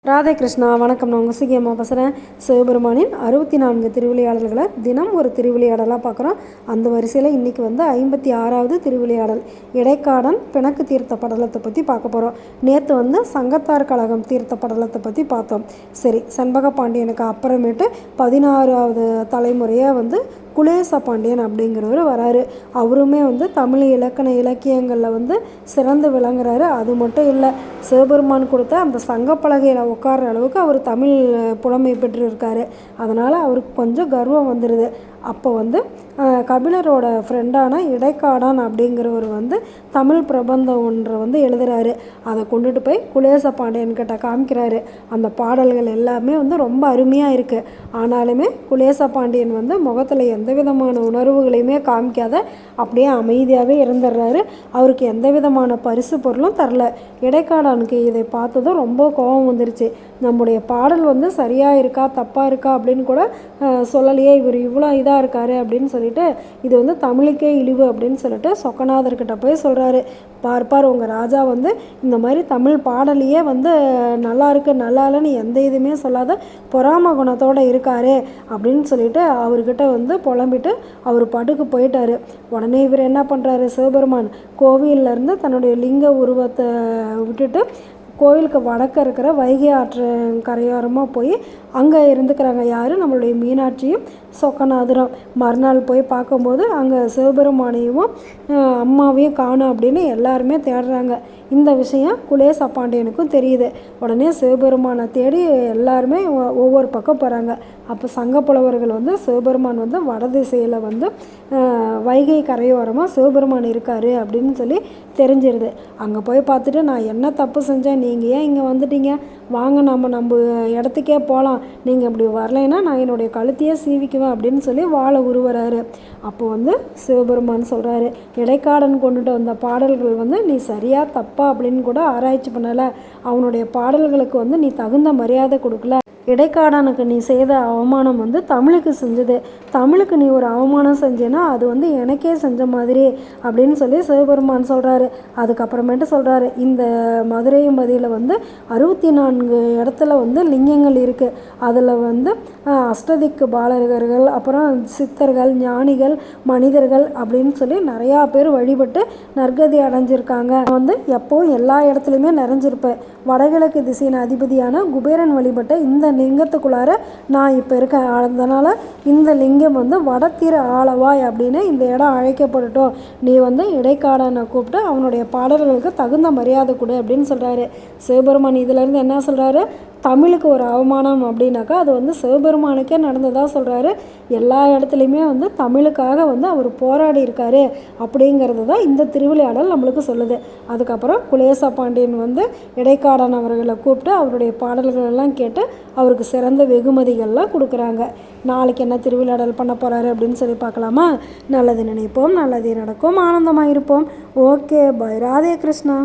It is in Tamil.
ராதே கிருஷ்ணா. வணக்கம். நான் உங்கள் சிகியம்மா பேசுகிறேன். சிவபெருமானின் 64 திருவிளையாடல்களை தினம் ஒரு திருவிளையாடலாக பார்க்குறோம். அந்த வரிசையில் இன்றைக்கி 56வது திருவிளையாடல் இடைக்காடன் பிணக்கு தீர்த்த படலத்தை பற்றி பார்க்க போகிறோம். நேற்று சங்கத்தார் கழகம் தீர்த்த படலத்தை பற்றி பார்த்தோம். சரி, செண்பக பாண்டியனுக்கு அப்புறமேட்டு 16வது தலைமுறையாக குலேச பாண்டியன் அப்படிங்கிறவர் வராரு. அவருமே தமிழ் இலக்கண இலக்கியங்களில் சிறந்து விளங்குறாரு. அது மட்டும் இல்லை, சிவபெருமான் கொடுத்த அந்த சங்கப்பலகையில் உட்கார்ற அளவுக்கு அவர் தமிழ் புலமை பெற்றிருக்காரு. அதனால் அவருக்கு கொஞ்சம் கர்வம் வந்துடுது. அப்போ கபிலரோட ஃப்ரெண்டான இடைக்காடான் அப்படிங்கிறவர் தமிழ் பிரபந்தம் ஒன்றை எழுதுகிறாரு. அதை கொண்டுட்டு போய் குலேச பாண்டியன்கிட்ட காமிக்கிறாரு. அந்த பாடல்கள் எல்லாமே ரொம்ப அருமையாக இருக்குது. ஆனாலுமே குலேச பாண்டியன் முகத்தில் எந்த விதமான உணர்வுகளையுமே காமிக்காத அப்படியே அமைதியாகவே இருந்துடுறாரு. அவருக்கு எந்த விதமான பரிசு பொருளும் தரல. இடைக்காடானுக்கு இதை பார்த்ததும் ரொம்ப கோபம் வந்துருச்சு. நம்முடைய பாடல் சரியாக இருக்கா தப்பாக இருக்கா அப்படின்னு கூட சொல்லலையே, இவர் இவ்வளோ இதாக இருக்காரு அப்படின்னு சொல்லிட்டு, இது தமிழுக்கே இழிவு அப்படின்னு சொல்லிட்டு சொக்கநாதர்கிட்ட போய் சொல்கிறாரு. பார்ப்பார், உங்கள் ராஜா இந்த மாதிரி தமிழ் பாடலையே நல்லா இருக்கு நல்லா இல்லைன்னு எந்த இதுவுமே சொல்லாத பொறாம குணத்தோடு இருக்காரு அப்படின்னு சொல்லிட்டு அவர்கிட்ட புலம்பிட்டு அவர் பாட்டுக்கு போயிட்டார். உடனே இவர் என்ன பண்ணுறாரு, சிவபெருமான் கோவிலிருந்து தன்னுடைய லிங்க உருவத்தை விட்டுட்டு கோயிலுக்கு வடக்க இருக்கிற வைகை ஆற்று கரையோரமாக போய் அங்கே இருந்துக்கிறாங்க. யார், நம்மளுடைய மீனாட்சியும் சொக்கநாதரும். மறுநாள் போய் பார்க்கும்போது அங்கே சிவபெருமானையும் அம்மாவையும் காணும் அப்படின்னு எல்லாருமே தேடுறாங்க. இந்த விஷயம் குலேச பாண்டியனுக்கும் தெரியுது. உடனே சிவபெருமானை தேடி எல்லாருமே ஒவ்வொரு பக்கம் போகிறாங்க. அப்போ சங்கப்புலவர்கள் சிவபெருமான் வடதிசையில் வைகை கரையோரமாக சிவபெருமான் இருக்கார் அப்படின்னு சொல்லி தெரிஞ்சிருது. அங்கே போய் பார்த்துட்டு, நான் என்ன தப்பு செஞ்சேன், நீங்கள் ஏன் இங்கே வந்துட்டீங்க, வாங்க நம்ம இடத்துக்கே போகலாம், நீங்கள் இப்படி வரலைன்னா நான் என்னுடைய கழுத்தையே சீவிக்குவேன் அப்படின்னு சொல்லி வாழை உருவுறாரு. அப்போ சிவபெருமான் சொல்கிறாரு, இடைக்காடன் கொண்டுட்டு வந்த பாடல்கள் நீ சரியாக தப்பா அப்படின்னு கூட ஆராய்ச்சி பண்ணலை, அவனுடைய பாடல்களுக்கு நீ தகுந்த மரியாதை கொடுக்கல, இடைக்காடனுக்கு நீ செய்த அவமானம் தமிழுக்கு செஞ்சது, தமிழுக்கு நீ ஒரு அவமானம் செஞ்சேன்னா அது எனக்கே செஞ்ச மாதிரி அப்படின்னு சொல்லி சிவபெருமான் சொல்கிறாரு. அதுக்கப்புறமேட்டு சொல்கிறாரு, இந்த மதுரையம்பதியில் 64 இடத்துல லிங்கங்கள் இருக்குது. அதில் அஷ்டதிக்கு பாலகர்கள், அப்புறம் சித்தர்கள், ஞானிகள், மனிதர்கள் அப்படின்னு சொல்லி நிறையா பேர் வழிபட்டு நற்கதி அடைஞ்சிருக்காங்க. எப்போவும் எல்லா இடத்துலையுமே நிறைஞ்சிருப்பேன். வடகிழக்கு திசையின் அதிபதியான குபேரன் வழிபட்ட இந்த லிங்கத்துக்குள்ளார நான் இப்போ இருக்கேன். அதனால் இந்த லிங்கம் வடத்திரு ஆலவாய் அப்படின்னு இந்த இடம் அழைக்கப்படட்டும். நீ இடைக்காடனை கூப்பிட்டு அவனுடைய பாடல்களுக்கு தகுந்த மரியாதை கொடு அப்படின்னு சொல்கிறாரு. சிவபெருமான் இதிலேருந்து என்ன சொல்கிறாரு, தமிழுக்கு ஒரு அவமானம் அப்படின்னாக்கா அது சிவபெருமானுக்கே நடந்ததாக சொல்கிறாரு. எல்லா இடத்துலையுமே தமிழுக்காக அவர் போராடி இருக்காரு அப்படிங்கிறது தான் இந்த திருவிளையாடல் நம்மளுக்கு சொல்லுது. அதுக்கப்புறம் குலேச பாண்டியன் இடைக்காடன் அவர்களை கூப்பிட்டு அவருடைய பாடல்கள் எல்லாம் கேட்டு அவருக்கு சிறந்த வெகுமதிகள்லாம் கொடுக்குறாங்க. நாளைக்கு என்ன திருவிளையாடல் பண்ண போகிறாரு அப்படின்னு சொல்லி பார்க்கலாமா? நல்லது நினைப்போம், நல்லதே நடக்கும், ஆனந்தமாக இருப்போம். Okay, bye. ராதே கிருஷ்ணா.